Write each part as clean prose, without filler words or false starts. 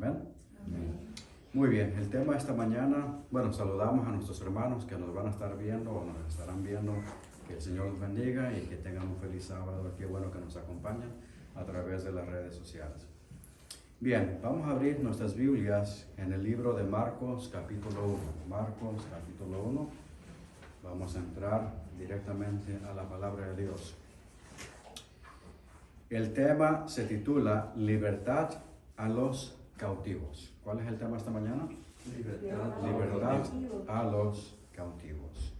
Amén. Muy bien, el tema de esta mañana, bueno, saludamos a nuestros hermanos que nos van a estar viendo o nos estarán viendo. Que el Señor los bendiga y que tengan un feliz sábado. Qué bueno que nos acompañan a través de las redes sociales. Bien, vamos a abrir nuestras Biblias en el libro de Marcos, capítulo 1. Marcos, capítulo 1. Vamos a entrar directamente a la palabra de Dios. El tema se titula Libertad a los cautivos. ¿Cuál es el tema esta mañana? Libertad a los cautivos.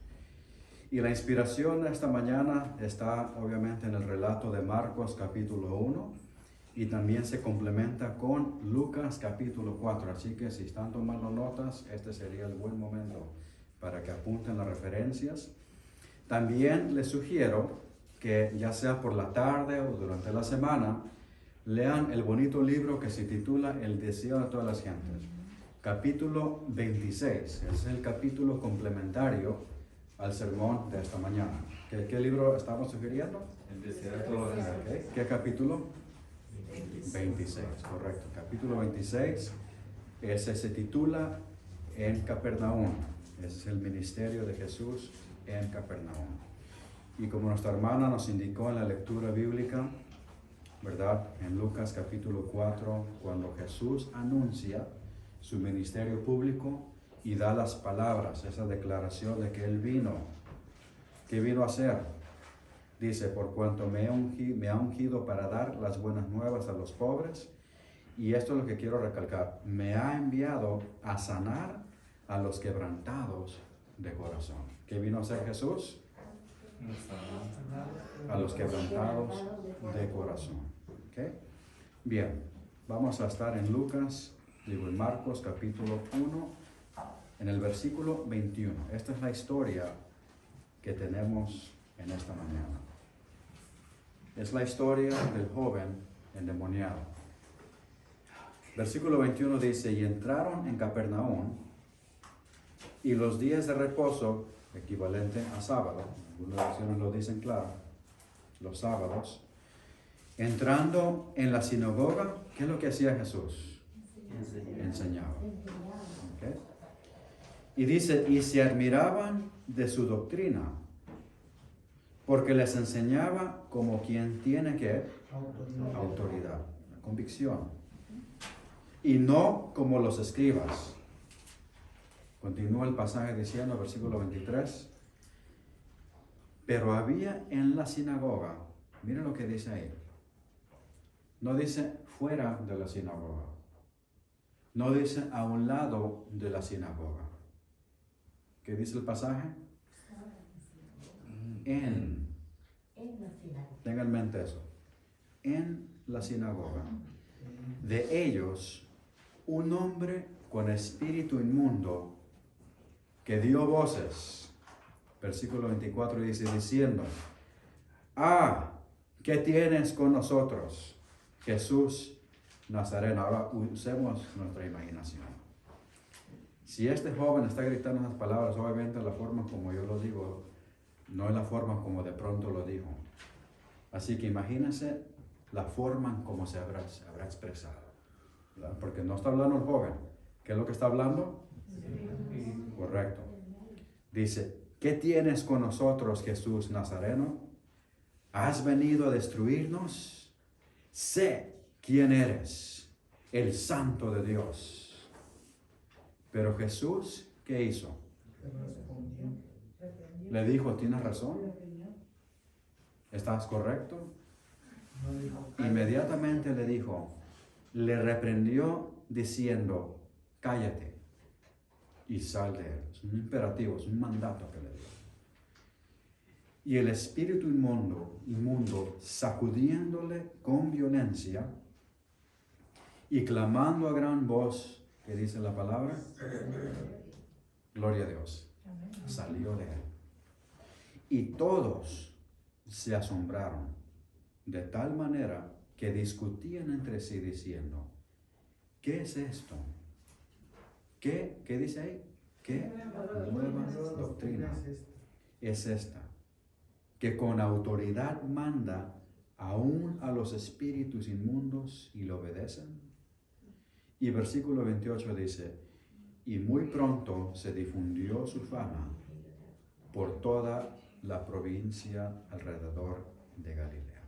Y la inspiración de esta mañana está obviamente en el relato de Marcos capítulo 1 y también se complementa con Lucas capítulo 4. Así que si están tomando notas, este sería el buen momento para que apunten las referencias. También les sugiero que ya sea por la tarde o durante la semana, lean el bonito libro que se titula El deseo de todas las gentes. Capítulo 26, es el capítulo complementario al sermón de esta mañana. ¿Qué libro estamos sugiriendo? El deseo de todas las gentes. Okay. ¿Qué capítulo? 26, correcto. Capítulo 26, ese se titula En Capernaum. Ese es el ministerio de Jesús en Capernaum. Y como nuestra hermana nos indicó en la lectura bíblica, ¿verdad? En Lucas capítulo 4, cuando Jesús anuncia su ministerio público y da las palabras, esa declaración de que Él vino. ¿Qué vino a hacer? Dice, por cuanto me ha ungido para dar las buenas nuevas a los pobres, y esto es lo que quiero recalcar, me ha enviado a sanar a los quebrantados de corazón. ¿Qué vino a hacer Jesús? A los quebrantados de corazón. ¿Okay? Bien, vamos a estar en en Marcos capítulo 1, en el versículo 21. Esta es la historia que tenemos en esta mañana. Es la historia del joven endemoniado. Versículo 21 dice, y entraron en Capernaum, y los días de reposo, equivalente a sábado, algunas versiones lo dicen claro, los sábados, entrando en la sinagoga, ¿qué es lo que hacía Jesús? Enseñaba. ¿Okay? Y dice, y se admiraban de su doctrina, porque les enseñaba como quien tiene que autoridad, convicción, y no como los escribas. Continúa el pasaje diciendo, versículo 23, pero había en la sinagoga, miren lo que dice ahí, no dice fuera de la sinagoga, no dice a un lado de la sinagoga. ¿Qué dice el pasaje? En la sinagoga. Tengan en mente eso. En la sinagoga. De ellos, un hombre con espíritu inmundo que dio voces. Versículo 24 dice, diciendo, ¿qué tienes con nosotros, Jesús Nazareno? Ahora usemos nuestra imaginación. Si este joven está gritando esas palabras, obviamente la forma como yo lo digo, no es la forma como de pronto lo dijo. Así que imagínense la forma como se habrá expresado, ¿verdad? Porque no está hablando el joven. ¿Qué es lo que está hablando? Sí. Correcto. Dice, ¿qué tienes con nosotros, Jesús Nazareno? ¿Has venido a destruirnos? Sé quién eres, el Santo de Dios. Pero Jesús, ¿qué hizo? Le dijo, ¿tienes razón? ¿Estás correcto? Inmediatamente le dijo, le reprendió diciendo, cállate y sal de él. Es un imperativo, es un mandato que le dio. Y el espíritu inmundo, sacudiéndole con violencia y clamando a gran voz, ¿qué dice la palabra? Gloria a Dios. Salió de él. Y todos se asombraron de tal manera que discutían entre sí diciendo, ¿qué es esto? ¿Qué dice ahí? ¿Qué nueva doctrina es esta? Que con autoridad manda aún a los espíritus inmundos y le obedecen. Y versículo 28 dice, y muy pronto se difundió su fama por toda la provincia alrededor de Galilea.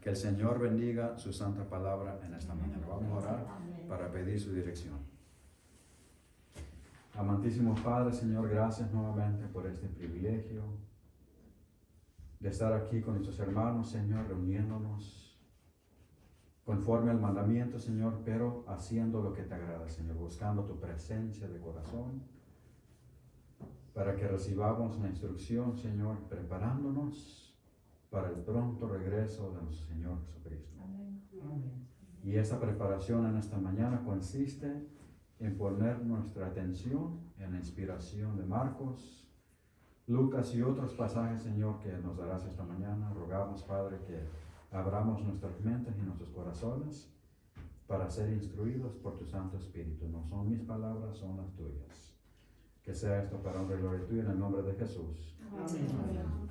Que el Señor bendiga su santa palabra en esta mañana. Vamos a orar para pedir su dirección. Amantísimo Padre, Señor, gracias nuevamente por este privilegio de estar aquí con nuestros hermanos, Señor, reuniéndonos conforme al mandamiento, Señor, pero haciendo lo que te agrada, Señor, buscando tu presencia de corazón para que recibamos la instrucción, Señor, preparándonos para el pronto regreso de nuestro Señor Jesucristo. Amén. Y esa preparación en esta mañana consiste en poner nuestra atención en la inspiración de Marcos, Lucas y otros pasajes, Señor, que nos darás esta mañana. Rogamos, Padre, que abramos nuestras mentes y nuestros corazones para ser instruidos por tu Santo Espíritu. No son mis palabras, son las tuyas. Que sea esto para honra y gloria tuya en el nombre de Jesús. Amén. Amén.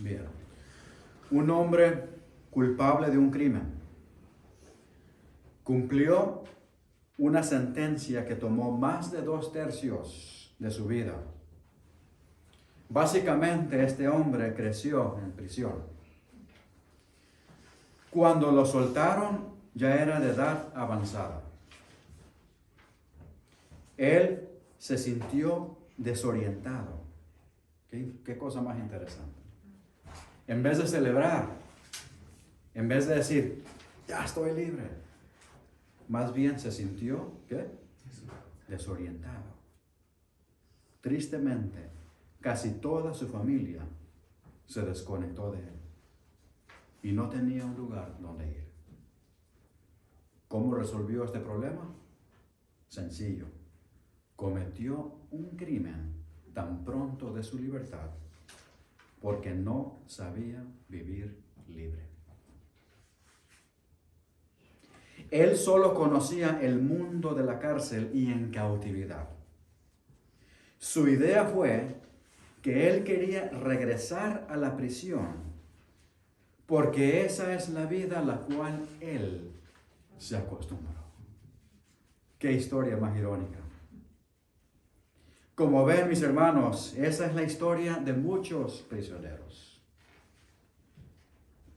Bien. Un hombre culpable de un crimen cumplió una sentencia que tomó más de 2/3 de su vida. Básicamente, este hombre creció en prisión. Cuando lo soltaron, ya era de edad avanzada. Él se sintió desorientado. ¿Qué cosa más interesante? En vez de celebrar, en vez de decir, ya estoy libre, más bien se sintió, ¿qué? Desorientado. Tristemente, casi toda su familia se desconectó de él y no tenía un lugar donde ir. ¿Cómo resolvió este problema? Sencillo. Cometió un crimen tan pronto de su libertad porque no sabía vivir libre. Él solo conocía el mundo de la cárcel y en cautividad. Su idea fue que él quería regresar a la prisión porque esa es la vida a la cual él se acostumbró. Qué historia más irónica. Como ven, mis hermanos, esa es la historia de muchos prisioneros.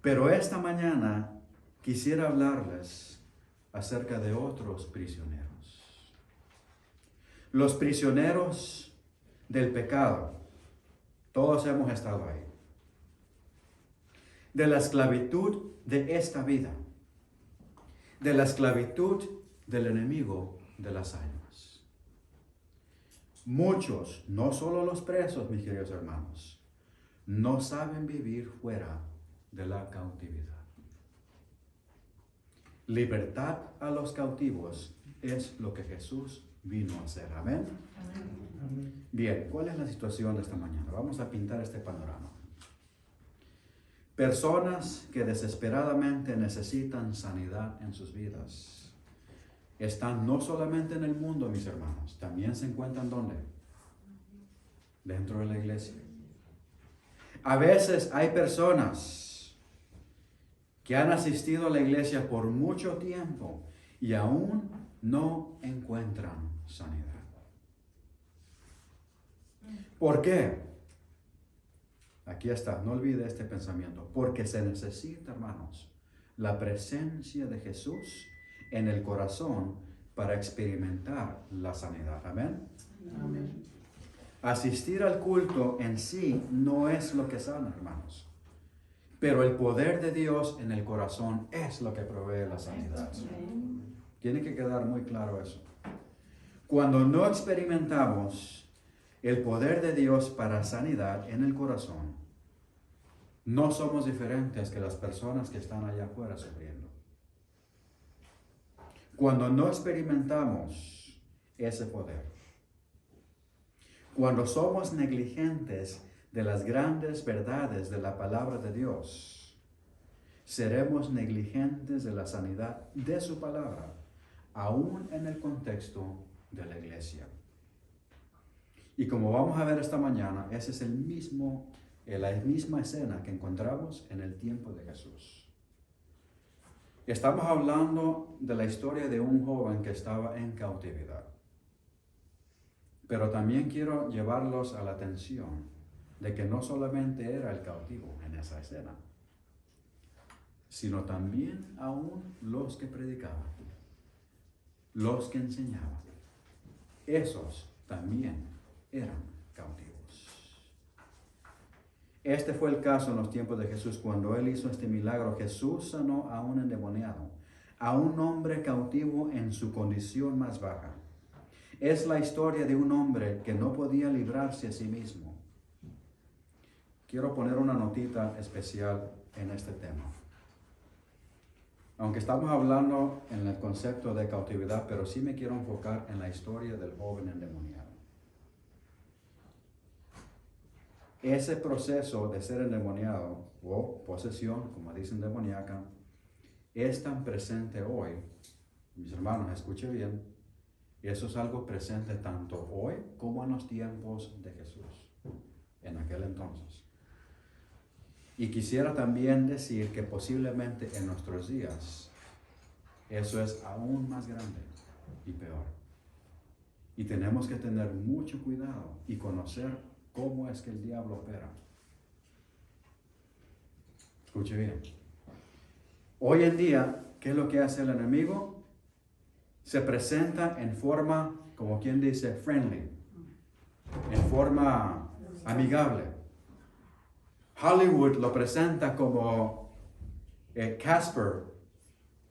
Pero esta mañana quisiera hablarles acerca de otros prisioneros. Los prisioneros del pecado. Todos hemos estado ahí. De la esclavitud de esta vida. De la esclavitud del enemigo de las almas. Muchos, no solo los presos, mis queridos hermanos, no saben vivir fuera de la cautividad. Libertad a los cautivos es lo que Jesús vino a hacer. Amén. Amén. Bien, ¿cuál es la situación de esta mañana? Vamos a pintar este panorama. Personas que desesperadamente necesitan sanidad en sus vidas están no solamente en el mundo, mis hermanos, también se encuentran ¿dónde? Dentro de la iglesia. A veces hay personas que han asistido a la iglesia por mucho tiempo y aún no encuentran sanidad. ¿Por qué? Aquí está, no olvide este pensamiento. Porque se necesita, hermanos, la presencia de Jesús en el corazón para experimentar la sanidad. Amén. Amén. Asistir al culto en sí no es lo que sana, hermanos. Pero el poder de Dios en el corazón es lo que provee la sanidad. Tiene que quedar muy claro eso. Cuando no experimentamos el poder de Dios para sanidad en el corazón, no somos diferentes que las personas que están allá afuera sufriendo. Cuando no experimentamos ese poder, cuando somos negligentes de las grandes verdades de la palabra de Dios, seremos negligentes de la sanidad de su palabra, aún en el contexto de la iglesia. Y como vamos a ver esta mañana, esa es la misma escena que encontramos en el tiempo de Jesús. Estamos hablando de la historia de un joven que estaba en cautividad. Pero también quiero llevarlos a la atención de que no solamente era el cautivo en esa escena, sino también aún los que predicaban, los que enseñaban. Esos también eran cautivos. Este fue el caso en los tiempos de Jesús. Cuando Él hizo este milagro, Jesús sanó a un endemoniado, a un hombre cautivo en su condición más baja. Es la historia de un hombre que no podía librarse a sí mismo. Quiero poner una notita especial en este tema. Aunque estamos hablando en el concepto de cautividad, pero sí me quiero enfocar en la historia del joven endemoniado. Ese proceso de ser endemoniado o posesión, como dicen demoníaca, es tan presente hoy. Mis hermanos, escuchen bien. Eso es algo presente tanto hoy como en los tiempos de Jesús, en aquel entonces. Y quisiera también decir que posiblemente en nuestros días eso es aún más grande y peor. Y tenemos que tener mucho cuidado y conocer cómo es que el diablo opera. Escuche bien. Hoy en día, ¿qué es lo que hace el enemigo? Se presenta en forma, como quien dice, friendly, en forma amigable. Hollywood lo presenta como Casper,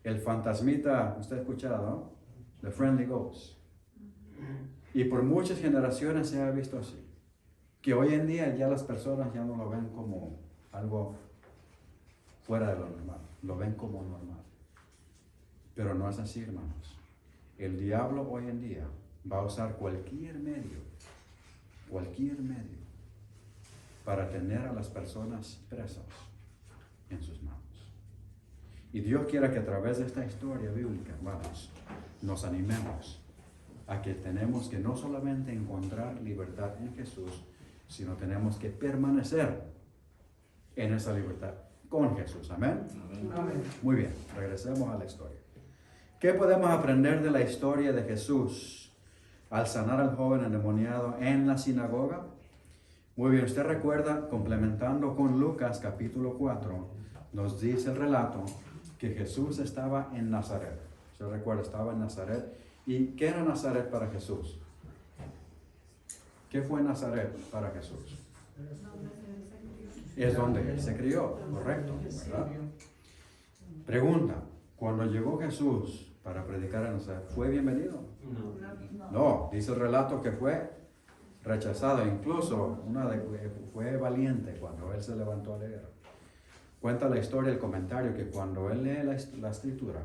el fantasmita, usted ha escuchado, ¿no? The Friendly Ghost. Y por muchas generaciones se ha visto así. Que hoy en día ya las personas ya no lo ven como algo fuera de lo normal, lo ven como normal. Pero no es así, hermanos. El diablo hoy en día va a usar cualquier medio, para tener a las personas presas en sus manos. Y Dios quiere que a través de esta historia bíblica, hermanos, nos animemos a que tenemos que no solamente encontrar libertad en Jesús, sino tenemos que permanecer en esa libertad con Jesús. ¿Amén? Amén. Muy bien, regresemos a la historia. ¿Qué podemos aprender de la historia de Jesús al sanar al joven endemoniado en la sinagoga? Muy bien, usted recuerda, complementando con Lucas capítulo 4, nos dice el relato que Jesús estaba en Nazaret. Usted recuerda, estaba en Nazaret. ¿Y qué era Nazaret para Jesús? ¿Qué fue Nazaret para Jesús? Es donde Él se crió, correcto, ¿verdad? Pregunta, cuando llegó Jesús para predicar en Nazaret, ¿fue bienvenido? No, dice el relato que fue rechazado, incluso fue valiente cuando Él se levantó a leer. Cuenta la historia, el comentario, que cuando Él lee la escritura,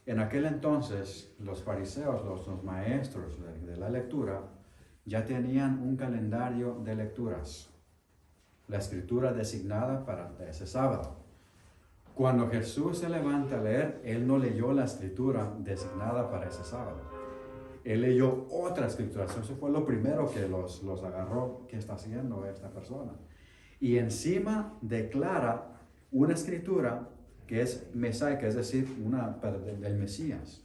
en aquel entonces los fariseos, los maestros de la lectura, ya tenían un calendario de lecturas, la escritura designada para ese sábado. Cuando Jesús se levanta a leer, Él no leyó la escritura designada para ese sábado. Él leyó otra escritura. Eso fue lo primero que los agarró. ¿Qué está haciendo esta persona? Y encima declara una escritura que es mesaica, es decir, del Mesías,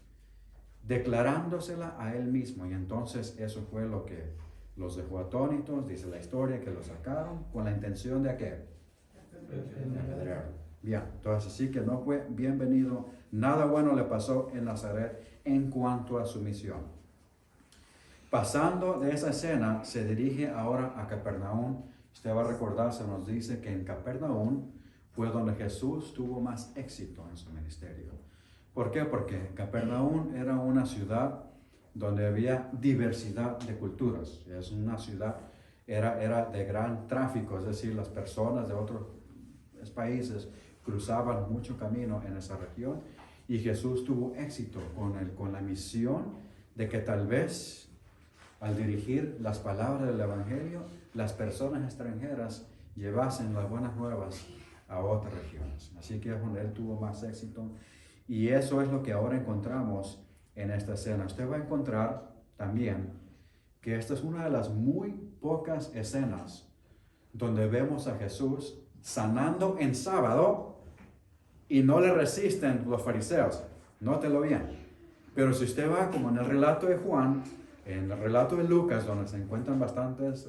declarándosela a Él mismo. Y entonces eso fue lo que los dejó atónitos, dice la historia, que lo sacaron con la intención de ¿qué? De apedrearlo. Bien, entonces así que no fue bienvenido, nada bueno le pasó en Nazaret en cuanto a su misión. Pasando de esa escena, se dirige ahora a Capernaum. Usted va a recordar, se nos dice que en Capernaum fue donde Jesús tuvo más éxito en su ministerio. ¿Por qué? Porque Capernaum era una ciudad donde había diversidad de culturas. Es una ciudad, era de gran tráfico, es decir, las personas de otros países cruzaban mucho camino en esa región, y Jesús tuvo éxito con la misión de que tal vez al dirigir las palabras del Evangelio, las personas extranjeras llevasen las buenas nuevas a otras regiones. Así que es donde Él tuvo más éxito, y eso es lo que ahora encontramos en esta escena. Usted va a encontrar también que esta es una de las muy pocas escenas donde vemos a Jesús sanando en sábado y no le resisten los fariseos. Nótelo bien. Pero si usted va como en el relato de Juan, en el relato de Lucas, donde se encuentran bastantes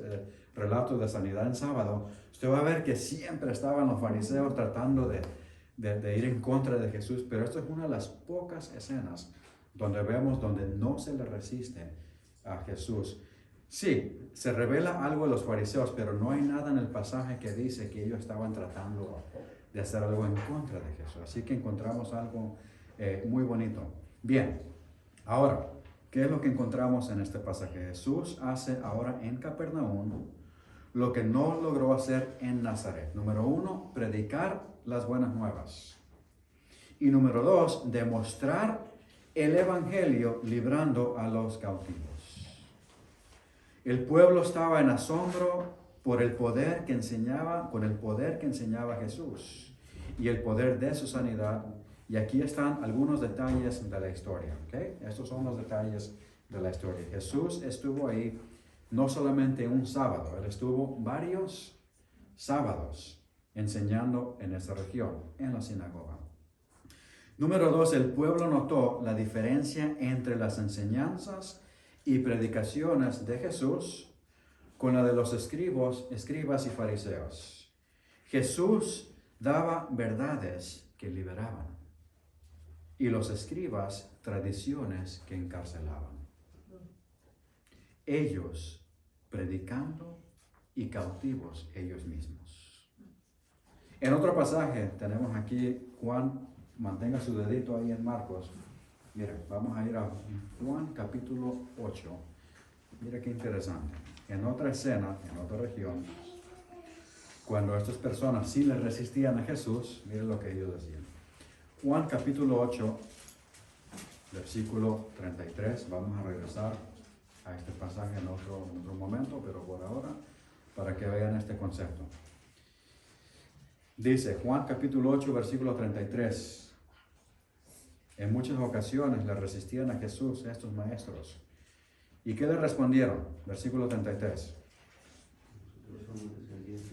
relatos de sanidad en sábado, usted va a ver que siempre estaban los fariseos tratando de ir en contra de Jesús. Pero esto es una de las pocas escenas donde vemos donde no se le resiste a Jesús. Sí, se revela algo de los fariseos, pero no hay nada en el pasaje que dice que ellos estaban tratando de hacer algo en contra de Jesús. Así que encontramos algo muy bonito. Bien, ahora, ¿qué es lo que encontramos en este pasaje? Jesús hace ahora en Capernaum lo que no logró hacer en Nazaret. Número 1, predicar las buenas nuevas. Y número 2, demostrar el evangelio librando a los cautivos. El pueblo estaba en asombro por el poder que enseñaba, con el poder que enseñaba Jesús y el poder de su sanidad. Y aquí están algunos detalles de la historia, ¿ok? Estos son los detalles de la historia. Jesús estuvo ahí no solamente un sábado, Él estuvo varios sábados enseñando en esa región, en la sinagoga. Número 2, el pueblo notó la diferencia entre las enseñanzas y predicaciones de Jesús con la de los escribas y fariseos. Jesús daba verdades que liberaban y los escribas tradiciones que encarcelaban. Ellos predicando y cautivos ellos mismos. En otro pasaje tenemos aquí Juan, mantenga su dedito ahí en Marcos. Mira, vamos a ir a Juan capítulo 8. Mira qué interesante. En otra escena, en otra región, cuando estas personas sí le resistían a Jesús, miren lo que ellos decían. Juan capítulo 8, versículo 33. Vamos a regresar a este pasaje en otro momento, pero por ahora, para que vean este concepto. Dice Juan capítulo 8, versículo 33. En muchas ocasiones le resistían a Jesús estos maestros. ¿Y qué le respondieron? Versículo 33.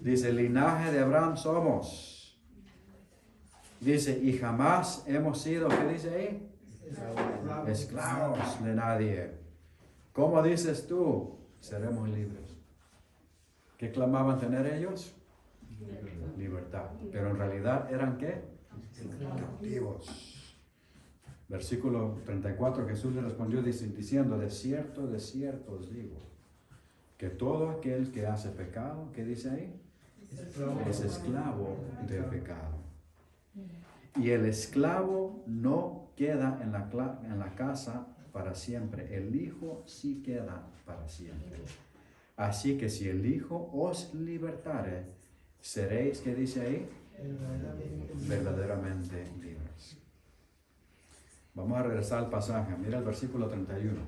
Dice, linaje de Abraham somos. Dice, y jamás hemos sido, ¿qué dice ahí? Esclavos de nadie. ¿Cómo dices tú? Seremos libres. ¿Qué clamaban tener ellos? Libertad. Pero en realidad eran ¿qué? Cautivos. Versículo 34, Jesús le respondió diciendo, de cierto os digo, que todo aquel que hace pecado, ¿qué dice ahí? Es esclavo del pecado. Y el esclavo no queda en la casa para siempre, el Hijo sí queda para siempre. Así que si el Hijo os libertare, seréis, ¿qué dice ahí? Verdaderamente libres. Vamos a regresar al pasaje. Mira el versículo 31.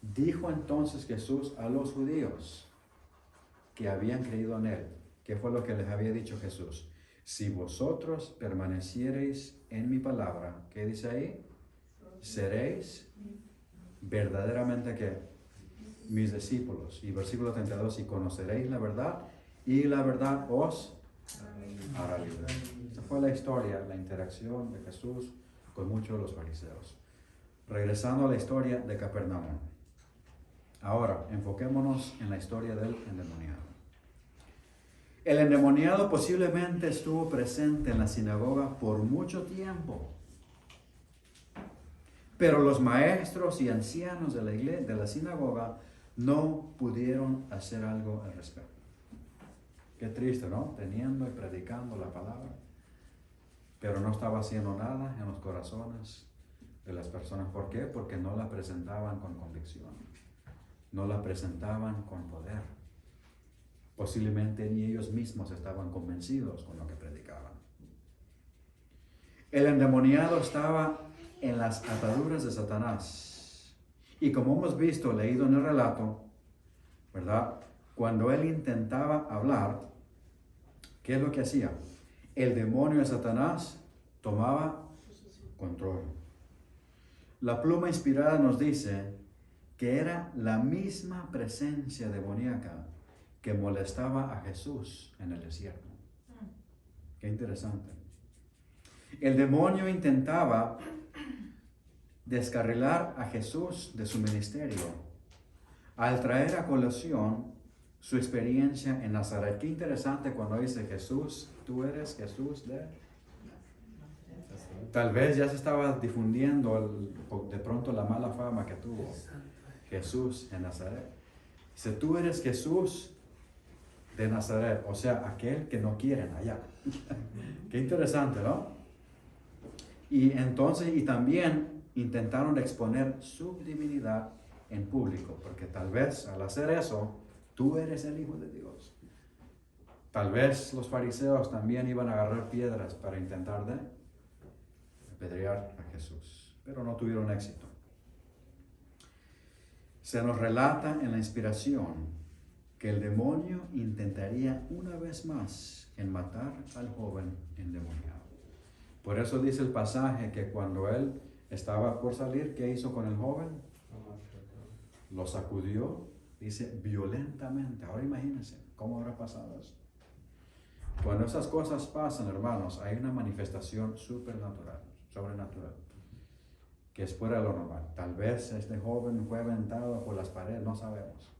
Dijo entonces Jesús a los judíos que habían creído en Él. ¿Qué fue lo que les había dicho Jesús? Si vosotros permaneciereis en mi palabra, ¿qué dice ahí? Seréis verdaderamente ¿qué? Mis discípulos. Y versículo 32, y conoceréis la verdad, y la verdad os hará libre. Esa fue la historia, la interacción de Jesús con muchos de los fariseos. Regresando a la historia de Capernaum. Ahora, enfoquémonos en la historia del endemoniado. El endemoniado posiblemente estuvo presente en la sinagoga por mucho tiempo. Pero los maestros y ancianos de la iglesia, de la sinagoga, no pudieron hacer algo al respecto. Qué triste, ¿no? Teniendo y predicando la palabra, pero no estaba haciendo nada en los corazones de las personas. ¿Por qué? Porque no la presentaban con convicción, no la presentaban con poder. Posiblemente ni ellos mismos estaban convencidos con lo que predicaban. El endemoniado estaba en las ataduras de Satanás. Y como hemos visto, leído en el relato, ¿verdad? Cuando él intentaba hablar, ¿qué es lo que hacía? El demonio de Satanás tomaba control. La pluma inspirada nos dice que era la misma presencia demoníaca que molestaba a Jesús en el desierto. Qué interesante. El demonio intentaba descarrilar a Jesús de su ministerio al traer a colación su experiencia en Nazaret. Qué interesante cuando dice Jesús, tú eres Jesús de... Tal vez ya se estaba difundiendo de pronto la mala fama que tuvo Jesús en Nazaret. Dice, tú eres Jesús de Nazaret, o sea, aquel que no quieren allá. Qué interesante, ¿no? Y entonces, y también intentaron exponer su divinidad en público, porque tal vez al hacer eso, tú eres el Hijo de Dios. Tal vez los fariseos también iban a agarrar piedras para intentar de apedrear a Jesús, pero no tuvieron éxito. Se nos relata en la inspiración que el demonio intentaría una vez más en matar al joven endemoniado. Por eso dice el pasaje que cuando él estaba por salir, ¿qué hizo con el joven? Lo sacudió, dice, violentamente. Ahora imagínense, ¿cómo habrá pasado eso? Cuando esas cosas pasan, hermanos, hay una manifestación sobrenatural, que es fuera de lo normal. Tal vez este joven fue aventado por las paredes, no sabemos.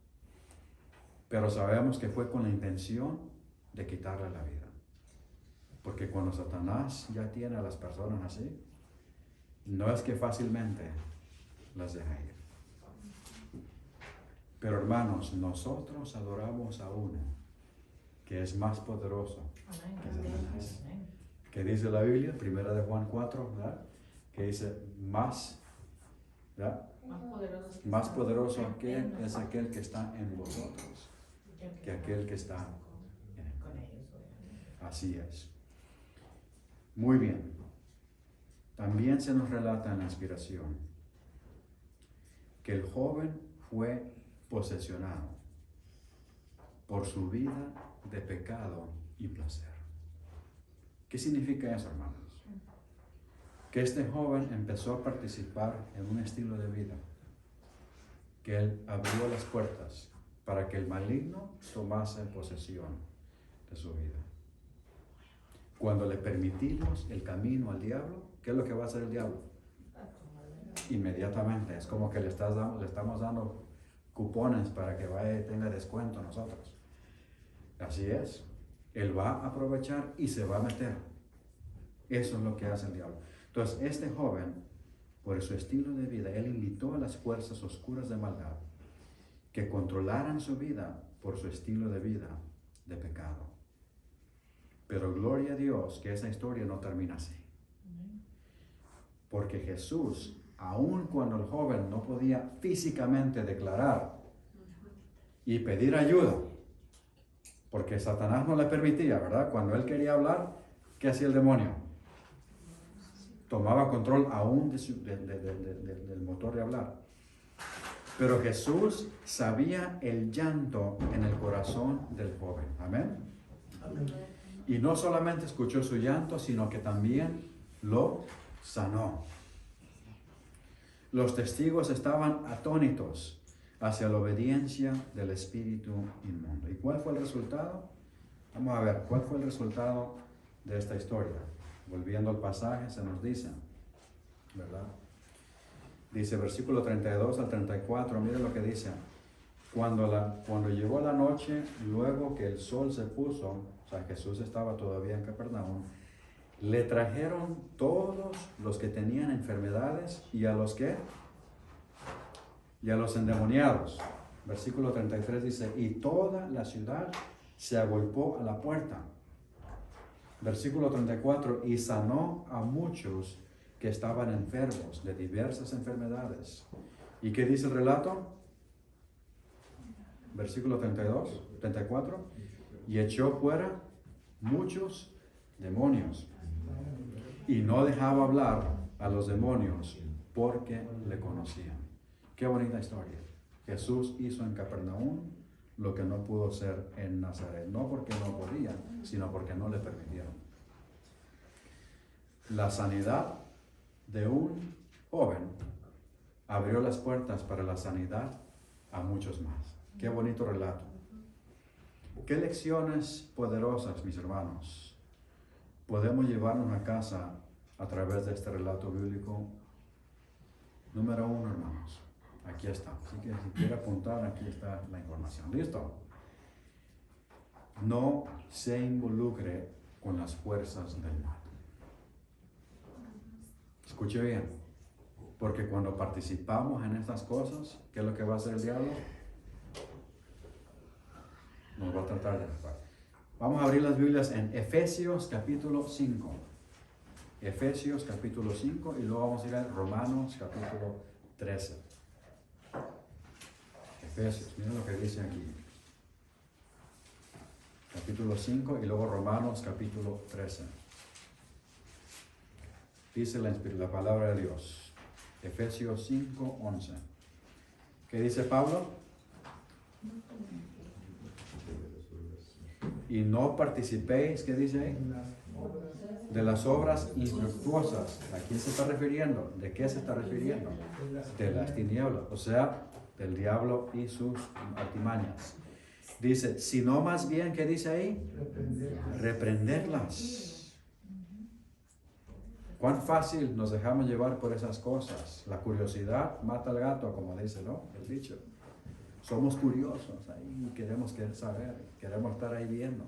Pero sabemos que fue con la intención de quitarle la vida. Porque cuando Satanás ya tiene a las personas así, no es que fácilmente las deja ir. Pero hermanos, nosotros adoramos a uno que es más poderoso que Satanás. Que dice la Biblia, 1 de Juan 4, ¿verdad? Que dice más, ¿verdad? Más poderoso que es aquel que está en vosotros que aquel que está en él. Así es. Muy bien. También se nos relata en la inspiración que el joven fue posesionado por su vida de pecado y placer. ¿Qué significa eso, hermanos? Que este joven empezó a participar en un estilo de vida, que él abrió las puertas para que el maligno tomase posesión de su vida. Cuando le permitimos el camino al diablo, ¿qué es lo que va a hacer el diablo? Inmediatamente, es como que le estamos dando cupones para que vaya y tenga descuento a nosotros. Así es, él va a aprovechar y se va a meter. Eso es lo que hace el diablo. Entonces, este joven, por su estilo de vida, él invitó a las fuerzas oscuras de maldad que controlaran su vida por su estilo de vida de pecado. Pero gloria a Dios que esa historia no termina así. Porque Jesús, aun cuando el joven no podía físicamente declarar y pedir ayuda, porque Satanás no le permitía, ¿verdad? Cuando él quería hablar, ¿qué hacía el demonio? Tomaba control aún del motor de hablar. Pero Jesús sabía el llanto en el corazón del joven. Amén. Amén. Y no solamente escuchó su llanto, sino que también lo sanó. Los testigos estaban atónitos hacia la obediencia del espíritu inmundo. ¿Y cuál fue el resultado? Vamos a ver, ¿cuál fue el resultado de esta historia? Volviendo al pasaje, se nos dice, ¿verdad? Dice versículo 32 al 34, mire lo que dice. Cuando llegó la noche, luego que el sol se puso, o sea, Jesús estaba todavía en Capernaum, le trajeron todos los que tenían enfermedades y a los que, y a los endemoniados. Versículo 33 dice, y toda la ciudad se agolpó a la puerta. Versículo 34, y sanó a muchos que estaban enfermos de diversas enfermedades. ¿Y qué dice el relato? Versículo 34, y echó fuera muchos demonios, y no dejaba hablar a los demonios porque le conocían. Qué bonita historia. Jesús hizo en Capernaum lo que no pudo hacer en Nazaret, no porque no podía, sino porque no le permitieron. La sanidad de un joven abrió las puertas para la sanidad a muchos más. Qué bonito relato. Qué lecciones poderosas, mis hermanos, podemos llevarnos a casa a través de este relato bíblico. Número 1, hermanos. Aquí está. Así que si quiere apuntar, aquí está la información. ¿Listo? No se involucre con las fuerzas del mal. Escuche bien. Porque cuando participamos en estas cosas, ¿qué es lo que va a hacer el diablo? Nos va a tratar de matar. Vamos a abrir las Biblias en Efesios capítulo 5. Efesios capítulo 5 y luego vamos a ir a Romanos capítulo 13. Efesios, miren lo que dice aquí. Capítulo 5 y luego Romanos capítulo 13. Dice la palabra de Dios. Efesios 5, 11. ¿Qué dice Pablo? Y no participéis, ¿qué dice ahí? De las obras infructuosas. ¿A quién se está refiriendo? ¿De qué se está refiriendo? De las tinieblas, o sea, del diablo y sus artimañas. Dice, sino más bien, ¿qué dice ahí? Reprenderlas. Cuán fácil nos dejamos llevar por esas cosas. La curiosidad mata al gato, como dice, ¿no? El dicho. Somos curiosos ahí, queremos saber, queremos estar ahí viendo.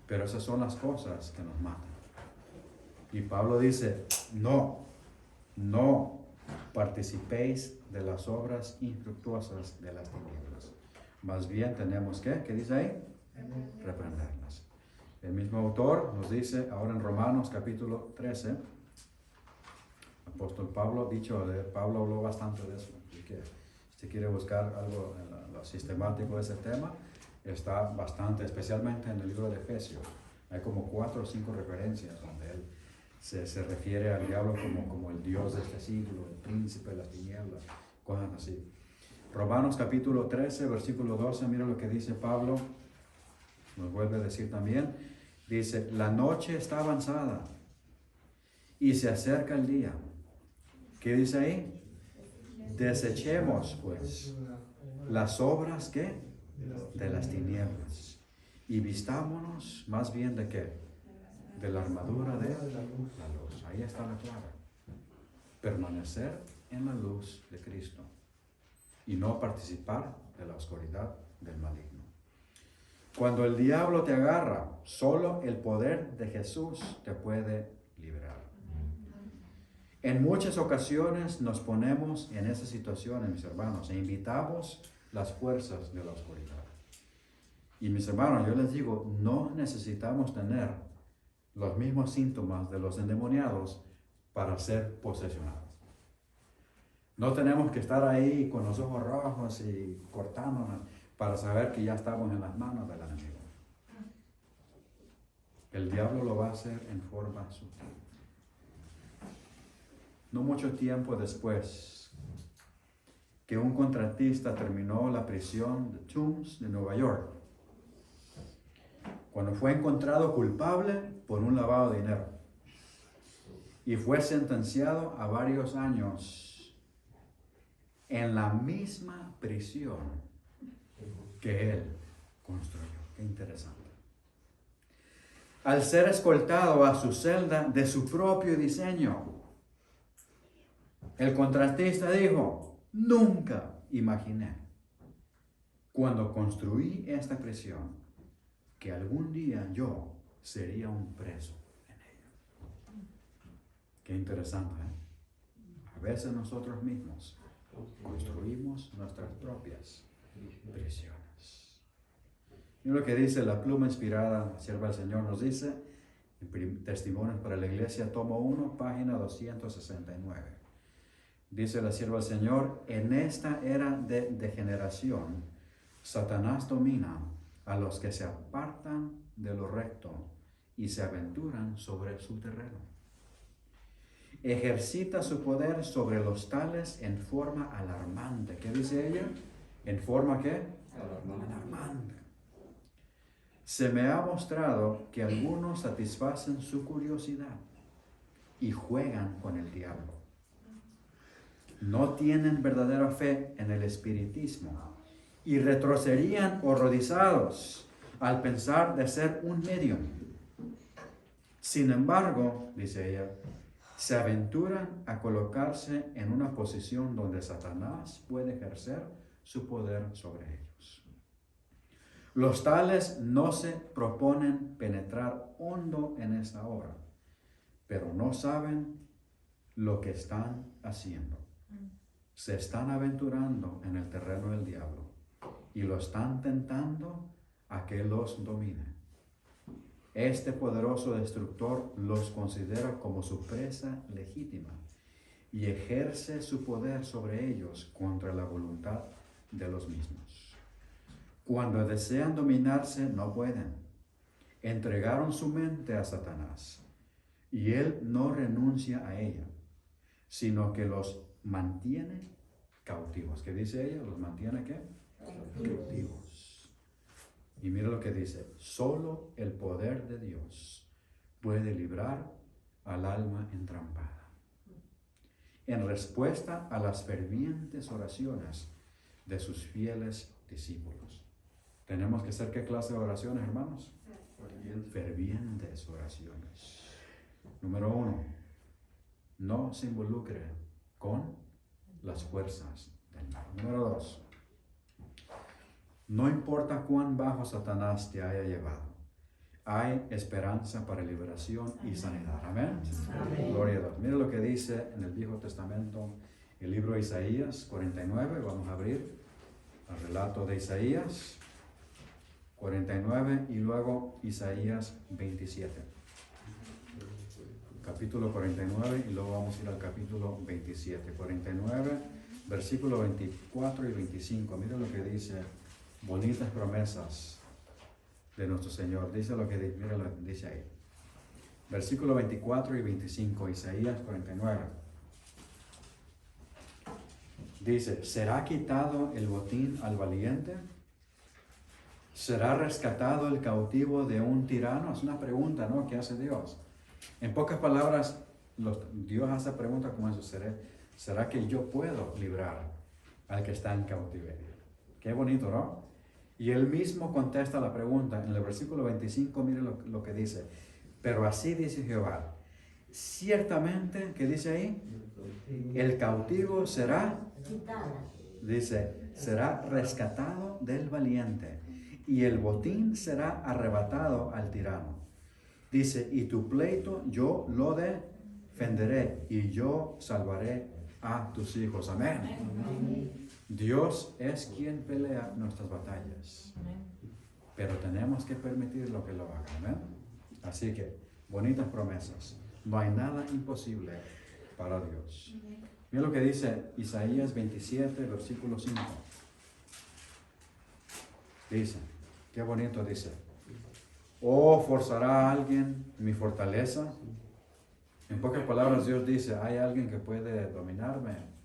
Pero esas son las cosas que nos matan. Y Pablo dice, no participéis de las obras infructuosas de las tinieblas. Más bien tenemos que, ¿qué dice ahí? Reprenderlas. El mismo autor nos dice ahora en Romanos capítulo 13, apóstol Pablo, Pablo habló bastante de eso. Así que si quiere buscar algo lo sistemático de ese tema, está bastante, especialmente en el libro de Efesios. Hay como 4 o 5 referencias donde él se refiere al diablo como el Dios de este siglo, el príncipe de las tinieblas, cosas así. Romanos capítulo 13, versículo 12, mira lo que dice Pablo, nos vuelve a decir también, dice, la noche está avanzada y se acerca el día. ¿Qué dice ahí? Desechemos pues las obras ¿qué? De las tinieblas y vistámonos más bien de ¿qué? De la armadura de la luz. Ahí está la clave. Permanecer en la luz de Cristo y no participar de la oscuridad del maligno. Cuando el diablo te agarra, solo el poder de Jesús te puede liberar. En muchas ocasiones nos ponemos en esa situación, mis hermanos, e invitamos las fuerzas de la oscuridad. Y mis hermanos, yo les digo, no necesitamos tener los mismos síntomas de los endemoniados para ser posesionados. No tenemos que estar ahí con los ojos rojos y cortándonos para saber que ya estamos en las manos del enemigo. El diablo lo va a hacer en forma sutil. No mucho tiempo después que un contratista terminó la prisión de Tombs de Nueva York, cuando fue encontrado culpable por un lavado de dinero y fue sentenciado a varios años en la misma prisión que él construyó. Qué interesante. Al ser escoltado a su celda de su propio diseño, el contratista dijo, nunca imaginé cuando construí esta prisión que algún día yo sería un preso en ella. Qué interesante, ¿eh? A veces nosotros mismos construimos nuestras propias prisiones. Y lo que dice la pluma inspirada, sierva del Señor, nos dice, en Testimonios para la Iglesia, tomo 1, página 269. Dice la sierva del Señor, en esta era de degeneración, Satanás domina a los que se apartan de lo recto y se aventuran sobre su terreno. Ejercita su poder sobre los tales en forma alarmante. ¿Qué dice ella? ¿En forma qué? Alarmante. Se me ha mostrado que algunos satisfacen su curiosidad y juegan con el diablo. No tienen verdadera fe en el espiritismo y retrocederían horrorizados al pensar de ser un medium. Sin embargo, dice ella, se aventuran a colocarse en una posición donde Satanás puede ejercer su poder sobre ellos. Los tales no se proponen penetrar hondo en esta obra, pero no saben lo que están haciendo. Se están aventurando en el terreno del diablo y lo están tentando a que los domine. Este poderoso destructor los considera como su presa legítima y ejerce su poder sobre ellos contra la voluntad de los mismos. Cuando desean dominarse, no pueden. Entregaron su mente a Satanás y él no renuncia a ella, sino que los mantiene cautivos. ¿Qué dice ella? ¿Los mantiene qué? Cautivos. Y mira lo que dice, solo el poder de Dios puede librar al alma entrampada. En respuesta a las fervientes oraciones de sus fieles discípulos. ¿Tenemos que hacer qué clase de oraciones, hermanos? Fervientes oraciones. Número 1, no se involucre con las fuerzas del mal. Número 2, no importa cuán bajo Satanás te haya llevado, hay esperanza para liberación y sanidad. Amén. Amén. Gloria a Dios. Mira lo que dice en el Viejo Testamento, el libro de Isaías 49. Vamos a abrir el relato de Isaías 49 y luego Isaías 27. Capítulo 49 y luego vamos a ir al capítulo 27. 49, versículo 24 y 25. Mira lo que dice. Bonitas promesas de nuestro Señor. Dice lo que mira lo que dice ahí. Versículo 24 y 25, Isaías 49. Dice, ¿será quitado el botín al valiente? ¿Será rescatado el cautivo de un tirano? Es una pregunta, ¿no?, que hace Dios. En pocas palabras, Dios hace preguntas como eso. ¿Será que yo puedo librar al que está en cautiverio? Qué bonito, ¿no? Y él mismo contesta la pregunta. En el versículo 25, mire lo que dice. Pero así dice Jehová, ciertamente, ¿qué dice ahí? El cautivo será, dice, será rescatado del valiente, y el botín será arrebatado al tirano. Dice, y tu pleito yo lo defenderé, y yo salvaré a tus hijos. Amén. Amén. Dios es quien pelea nuestras batallas. Pero tenemos que permitir lo que lo haga. Amén. Así que, bonitas promesas. No hay nada imposible para Dios. Mira lo que dice Isaías 27, versículo 5. Dice, qué bonito dice. ¿O forzará a alguien mi fortaleza? En pocas palabras, Dios dice, ¿hay alguien que puede dominarme?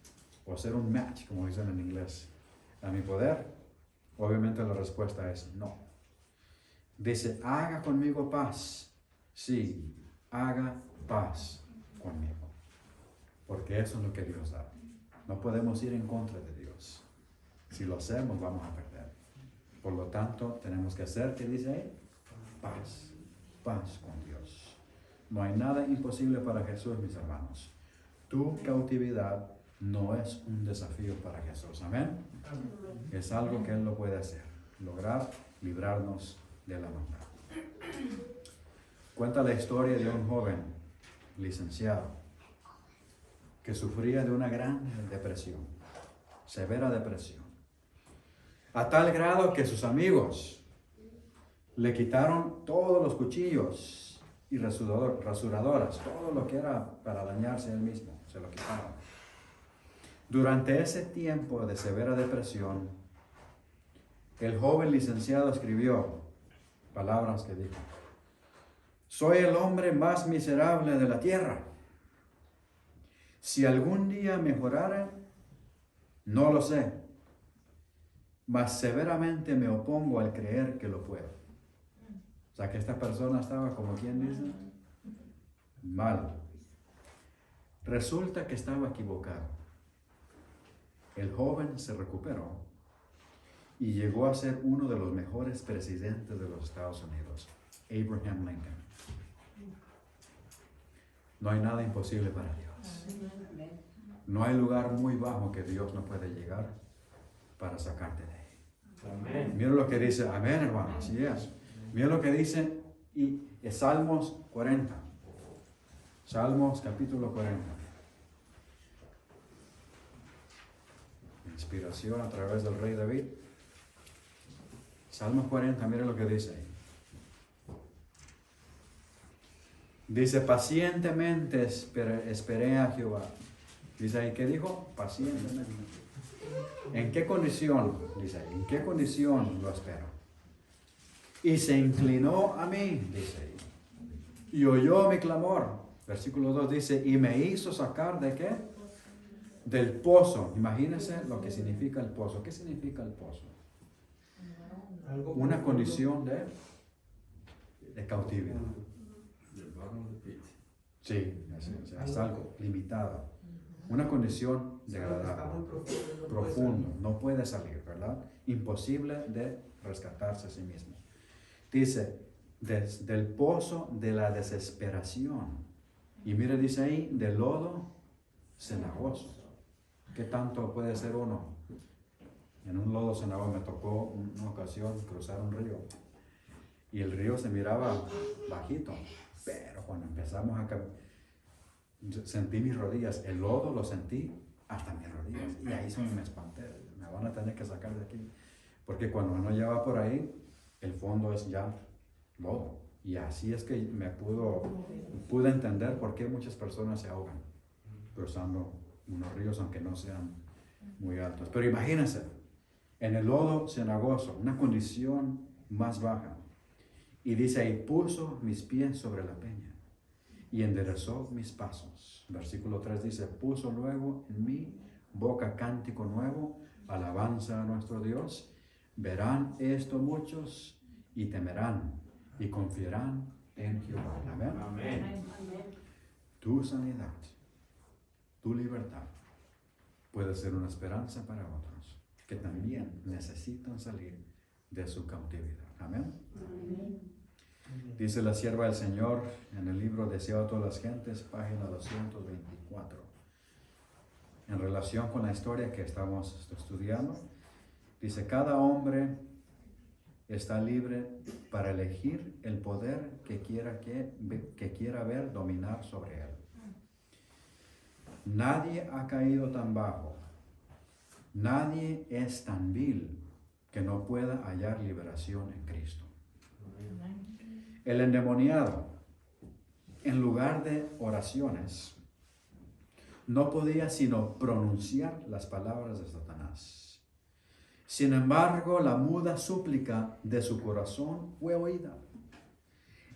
O hacer un match, como dicen en inglés, a mi poder. Obviamente la respuesta es no. Dice, haga conmigo paz. Sí, haga paz conmigo. Porque eso es lo que Dios da. No podemos ir en contra de Dios. Si lo hacemos, vamos a perder. Por lo tanto, tenemos que hacer, ¿qué dice ahí? Paz. Paz con Dios. No hay nada imposible para Jesús, mis hermanos. Tu cautividad no es un desafío para Jesús. Amén. Es algo que Él lo puede hacer. Lograr librarnos de la maldad. Cuenta la historia de un joven licenciado que sufría de una gran depresión, severa depresión, a tal grado que sus amigos le quitaron todos los cuchillos y rasuradoras, todo lo que era para dañarse él mismo, se lo quitaron. Durante ese tiempo de severa depresión, el joven licenciado escribió palabras que dijo: soy el hombre más miserable de la tierra. Si algún día mejorara, no lo sé, mas severamente me opongo al creer que lo puedo. O sea que esta persona estaba, como quien dice, mal. Resulta que estaba equivocado. El joven se recuperó y llegó a ser uno de los mejores presidentes de los Estados Unidos, Abraham Lincoln. No hay nada imposible para Dios. No hay lugar muy bajo que Dios no puede llegar para sacarte de ahí. Amén. Mira lo que dice, amén, hermano, así es. Mira lo que dice y Salmos 40. Salmos capítulo 40. Inspiración a través del rey David. Salmos 40, mira lo que dice ahí. Dice, pacientemente esperé a Jehová. Dice ahí, ¿qué dijo? Pacientemente. ¿En qué condición? Dice ahí, ¿en qué condición lo espero? Y se inclinó a mí, dice ahí, y oyó mi clamor. Versículo 2 dice, y me hizo sacar ¿de qué? Del pozo. Imagínense lo que significa el pozo. ¿Qué significa el pozo? Una condición de cautividad. Sí, o sea, es algo limitado. Una condición degradada, profundo, no puede salir, ¿verdad? Imposible de rescatarse a sí mismo. Dice, desde el pozo de la desesperación. Y mire, dice ahí, de lodo cenagoso. ¿Qué tanto puede ser uno? En un lodo cenagoso me tocó una ocasión cruzar un río. Y el río se miraba bajito. Pero cuando empezamos a sentí mis rodillas, el lodo lo sentí hasta mis rodillas. Y ahí me espanté. Me van a tener que sacar de aquí. Porque cuando uno ya va por ahí, el fondo es ya lodo. Y así es que pude entender por qué muchas personas se ahogan cruzando unos ríos, aunque no sean muy altos. Pero imagínense, en el lodo cenagoso, una condición más baja. Y dice ahí, puso mis pies sobre la peña y enderezó mis pasos. Versículo 3 dice, puso luego en mi boca cántico nuevo, alabanza a nuestro Dios. Verán esto muchos y temerán y confiarán en Jehová. Amén. Amén. Tu sanidad, tu libertad puede ser una esperanza para otros que también necesitan salir de su cautividad. Amén. Dice la sierva del Señor en el libro Deseo a todas las gentes, página 224. En relación con la historia que estamos estudiando, dice, cada hombre está libre para elegir el poder que quiera ver dominar sobre él. Nadie ha caído tan bajo, nadie es tan vil que no pueda hallar liberación en Cristo. El endemoniado, en lugar de oraciones, no podía sino pronunciar las palabras de Satanás. Sin embargo, la muda súplica de su corazón fue oída.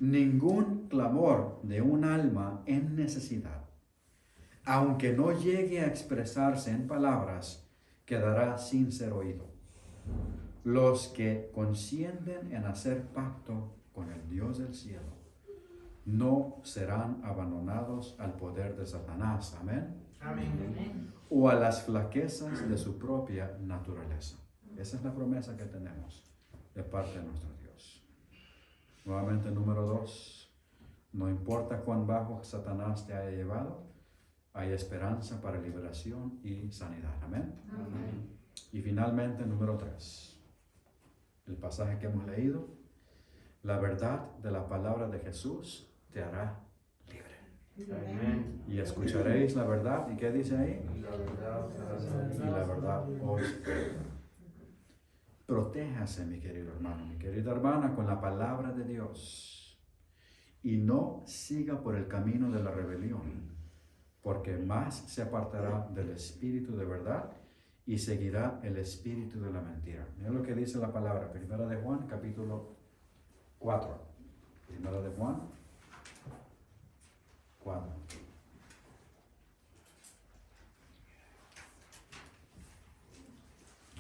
Ningún clamor de un alma en necesidad, aunque no llegue a expresarse en palabras, quedará sin ser oído. Los que consienten en hacer pacto con el Dios del cielo no serán abandonados al poder de Satanás. Amén. Amén. O a las flaquezas de su propia naturaleza. Esa es la promesa que tenemos de parte de nuestro Dios. Nuevamente, número 2. No importa cuán bajo Satanás te haya llevado, hay esperanza para liberación y sanidad. Amén. Amén. Y finalmente, número 3. El pasaje que hemos leído. La verdad de la palabra de Jesús te hará libre. Amén. Y escucharéis la verdad. ¿Y qué dice ahí? Y la verdad Y la verdad os protéjase, mi querido hermano, mi querida hermana, con la palabra de Dios. Y no siga por el camino de la rebelión, porque más se apartará del espíritu de verdad y seguirá el espíritu de la mentira. Mira lo que dice la palabra. Primera de Juan, capítulo 4. Primera de Juan 4.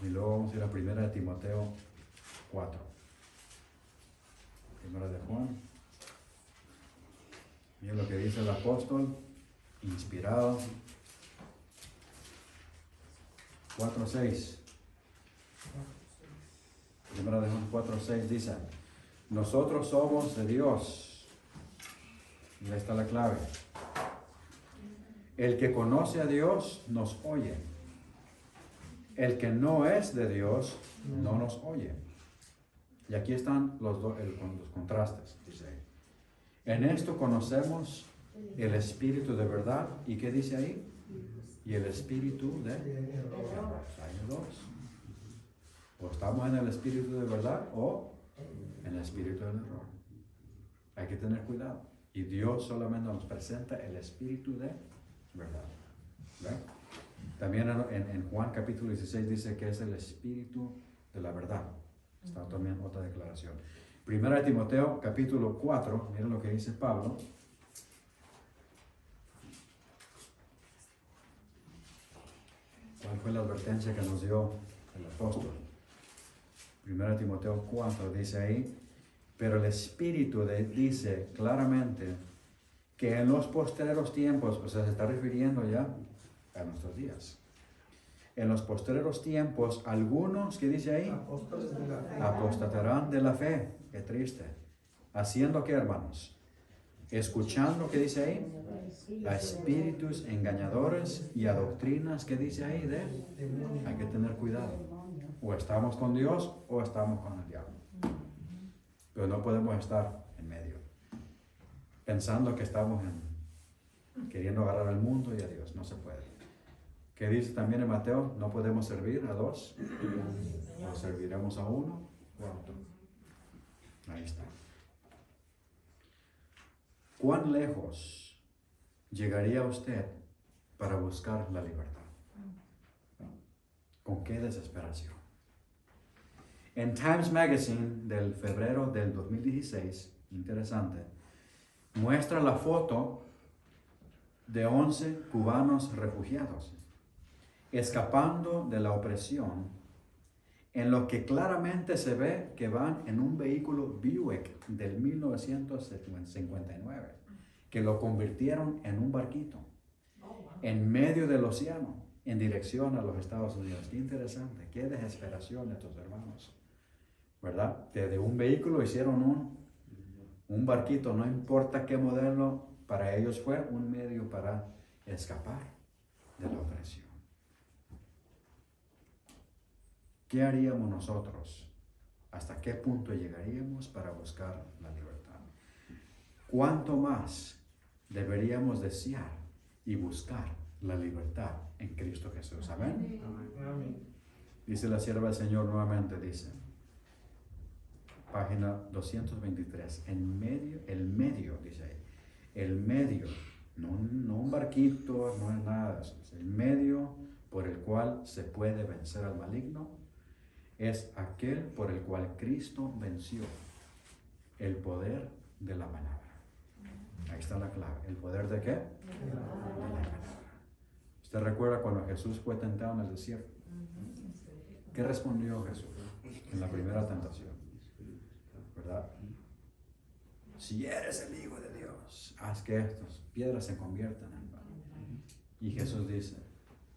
Y luego vamos a ir a Primera de Timoteo 4. Primera de Juan. Mira lo que dice el apóstol, inspirado. 4:6. Primera de Juan 4:6 dice, nosotros somos de Dios. Y ahí está la clave. El que conoce a Dios nos oye. El que no es de Dios no nos oye. Y aquí están los contrastes, dice ahí. En esto conocemos el espíritu de verdad. ¿Y qué dice ahí? Y el espíritu de error. Hay dos. O estamos en el espíritu de verdad o en el espíritu del error. Hay que tener cuidado. Y Dios solamente nos presenta el espíritu de verdad. ¿Ve? También en Juan capítulo 16 dice que es el espíritu de la verdad. Está también otra declaración. Primera de Timoteo capítulo 4, miren lo que dice Pablo. ¿Cuál fue la advertencia que nos dio el apóstol? Primera de Timoteo 4 dice ahí, pero el Espíritu dice claramente que en los postreros tiempos, o sea, se está refiriendo ya a nuestros días. En los postreros tiempos, algunos, ¿qué dice ahí? Apostatarán de la fe. Qué triste. ¿Haciendo qué, hermanos? Escuchando, ¿qué dice ahí? A espíritus engañadores y a doctrinas, ¿qué dice ahí? Hay que tener cuidado. O estamos con Dios o estamos con el diablo. Pero no podemos estar en medio. Pensando que estamos queriendo agarrar al mundo y a Dios. No se puede. ¿Qué dice también en Mateo? No podemos servir a dos. O serviremos a uno o a otro. Ahí está. ¿Cuán lejos llegaría usted para buscar la libertad? ¿Con qué desesperación? En Times Magazine del febrero del 2016, interesante, muestra la foto de 11 cubanos refugiados escapando de la opresión, en lo que claramente se ve que van en un vehículo Buick del 1959, que lo convirtieron en un barquito, en medio del océano, en dirección a los Estados Unidos. Qué interesante, qué desesperación de estos hermanos, ¿verdad? Desde un vehículo hicieron un barquito, no importa qué modelo, para ellos fue un medio para escapar de la opresión. ¿Qué haríamos nosotros? ¿Hasta qué punto llegaríamos para buscar la libertad? ¿Cuánto más deberíamos desear y buscar la libertad en Cristo Jesús? Amén. Dice la sierva del Señor nuevamente, dice, página 223, el medio, dice ahí, el medio, no un barquito, no es nada, es el medio por el cual se puede vencer al maligno, es aquel por el cual Cristo venció el poder de la palabra. Ahí está la clave. ¿El poder de qué? De la palabra. ¿Usted recuerda cuando Jesús fue tentado en el desierto? ¿Qué respondió Jesús en la primera tentación? ¿Verdad? Si eres el Hijo de Dios, haz que estas piedras se conviertan en pan. Y Jesús dice,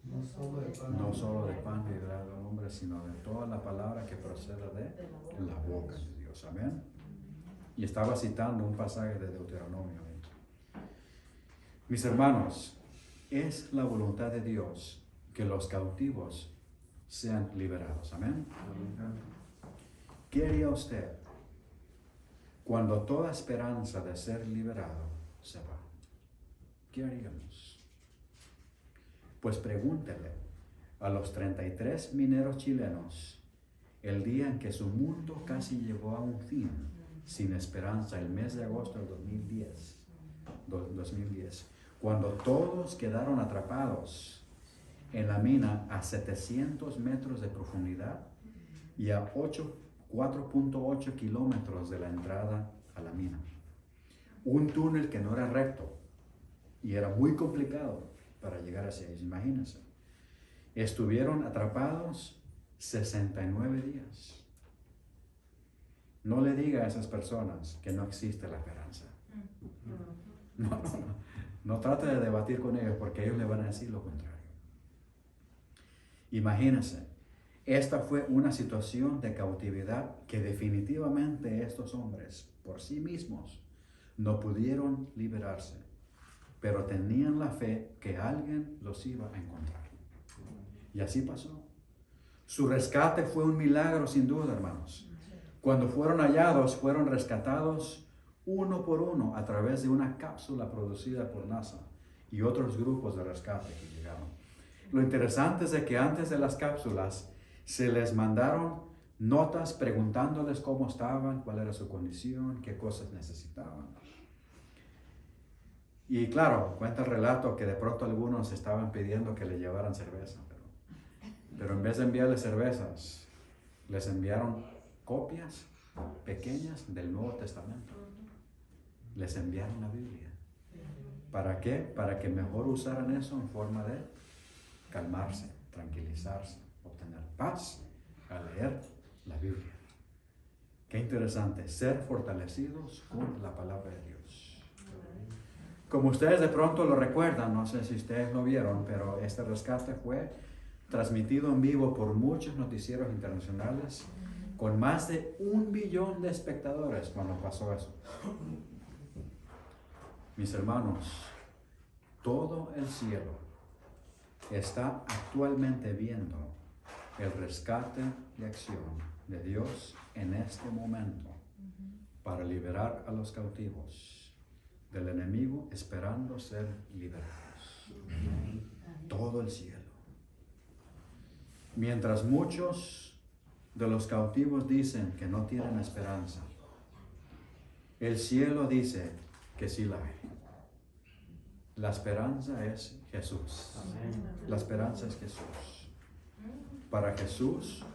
no solo de pan vivirá el hombre, sino de toda la palabra que proceda de la boca de Dios. Amén. Y estaba citando un pasaje de Deuteronomio. Mis hermanos, es la voluntad de Dios que los cautivos sean liberados. Amén. ¿Qué haría usted cuando toda esperanza de ser liberado se va? ¿Qué haríamos? Pues pregúntele a los 33 mineros chilenos el día en que su mundo casi llegó a un fin sin esperanza, el mes de agosto del 2010, cuando todos quedaron atrapados en la mina a 700 metros de profundidad y a 4.8 kilómetros de la entrada a la mina. Un túnel que no era recto y era muy complicado para llegar hacia ellos. Imagínense. Estuvieron atrapados 69 días. No le diga a esas personas que no existe la esperanza. No trate de debatir con ellos porque ellos le van a decir lo contrario. Imagínense, esta fue una situación de cautividad que definitivamente estos hombres por sí mismos no pudieron liberarse. pero tenían la fe que alguien los iba a encontrar. Y así pasó. Su rescate fue un milagro sin duda, hermanos. Cuando fueron hallados, fueron rescatados uno por uno a través de una cápsula producida por NASA y otros grupos de rescate que llegaron. Lo interesante es de que antes de las cápsulas se les mandaron notas preguntándoles cómo estaban, cuál era su condición, qué cosas necesitaban. Y claro, cuenta el relato que de pronto algunos estaban pidiendo que le llevaran cerveza, pero en vez de enviarles cervezas, les enviaron copias pequeñas del Nuevo Testamento. Les enviaron la Biblia. ¿Para qué? Para que mejor usaran eso en forma de calmarse, tranquilizarse, obtener paz al leer la Biblia. Qué interesante, ser fortalecidos con la palabra de Dios. Como ustedes de pronto lo recuerdan, no sé si ustedes lo vieron, pero este rescate fue transmitido en vivo por muchos noticieros internacionales con más de 1 billón de espectadores cuando pasó eso. Mis hermanos, todo el cielo está actualmente viendo el rescate de acción de Dios en este momento para liberar a los cautivos del enemigo esperando ser liberados. Todo el cielo. Mientras muchos de los cautivos dicen que no tienen esperanza, el cielo dice que sí la hay. La esperanza es Jesús. La esperanza es Jesús. Para Jesús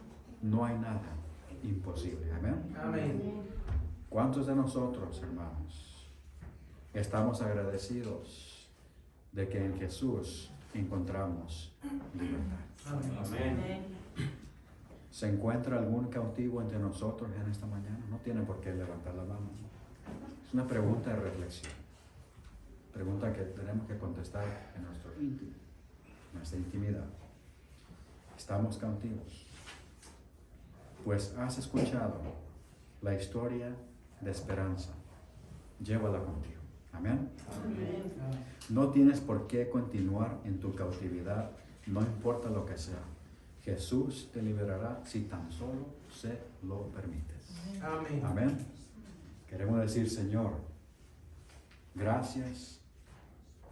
no hay nada imposible. Amén. Amén. ¿Cuántos de nosotros, hermanos, estamos agradecidos de que en Jesús encontramos libertad? Amén. ¿Se encuentra algún cautivo entre nosotros en esta mañana? No tienen por qué levantar la mano. Es una pregunta de reflexión. Pregunta que tenemos que contestar en nuestro íntimo, nuestra intimidad. ¿Estamos cautivos? Pues has escuchado la historia de esperanza. Llévala contigo. Amén. Amén. No tienes por qué continuar en tu cautividad, no importa lo que sea. Jesús te liberará si tan solo se lo permites. Amén. Amén. Queremos decir, Señor, gracias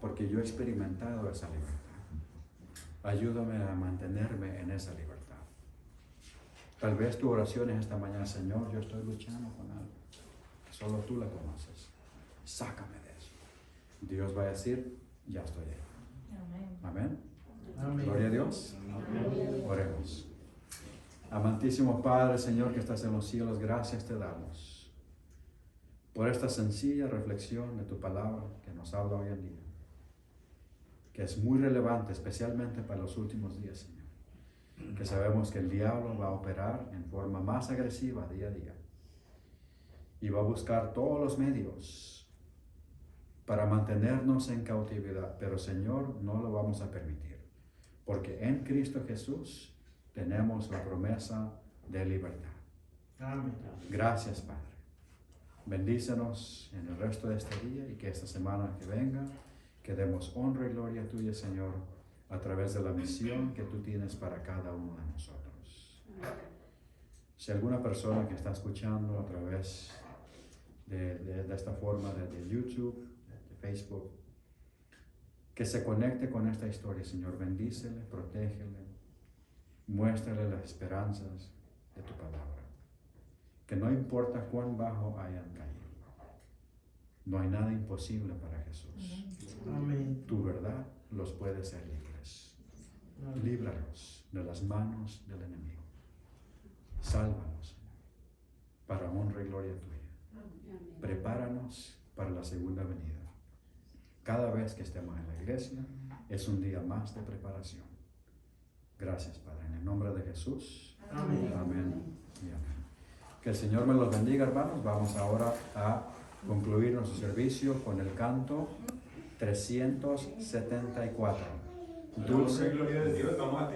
porque yo he experimentado esa libertad. Ayúdame a mantenerme en esa libertad. Tal vez tu oración es esta mañana, Señor, yo estoy luchando con algo. Solo tú la conoces. Sácame de eso. Dios va a decir, ya estoy ahí. Amén. Amén. Gloria a Dios. Amén. Oremos. Amantísimo Padre, Señor, que estás en los cielos, gracias te damos por esta sencilla reflexión de tu palabra que nos habla hoy en día, que es muy relevante, especialmente para los últimos días, Señor, que sabemos que el diablo va a operar en forma más agresiva día a día y va a buscar todos los medios para mantenernos en cautividad, pero Señor, no lo vamos a permitir, porque en Cristo Jesús tenemos la promesa de libertad. Amén. Gracias, Padre. Bendícenos en el resto de este día y que esta semana que venga, que demos honra y gloria tuya, Señor, a través de la misión que tú tienes para cada uno de nosotros. Si alguna persona que está escuchando a través de esta forma de YouTube, de Facebook, que se conecte con esta historia, Señor, bendícele, protégele, muéstrale las esperanzas de tu palabra. Que no importa cuán bajo hayan caído, no hay nada imposible para Jesús. Amén. Tu verdad los puede hacer libres. Líbralos de las manos del enemigo. Sálvanos, Señor, para honra y gloria tuya. Prepáranos para la segunda venida. Cada vez que estemos en la iglesia es un día más de preparación. Gracias, Padre, en el nombre de Jesús. Amén. Amén y amén. Que el Señor me los bendiga, hermanos. Vamos ahora a concluir nuestro servicio con el canto 374. Dulce. Gloria de Dios, vamos a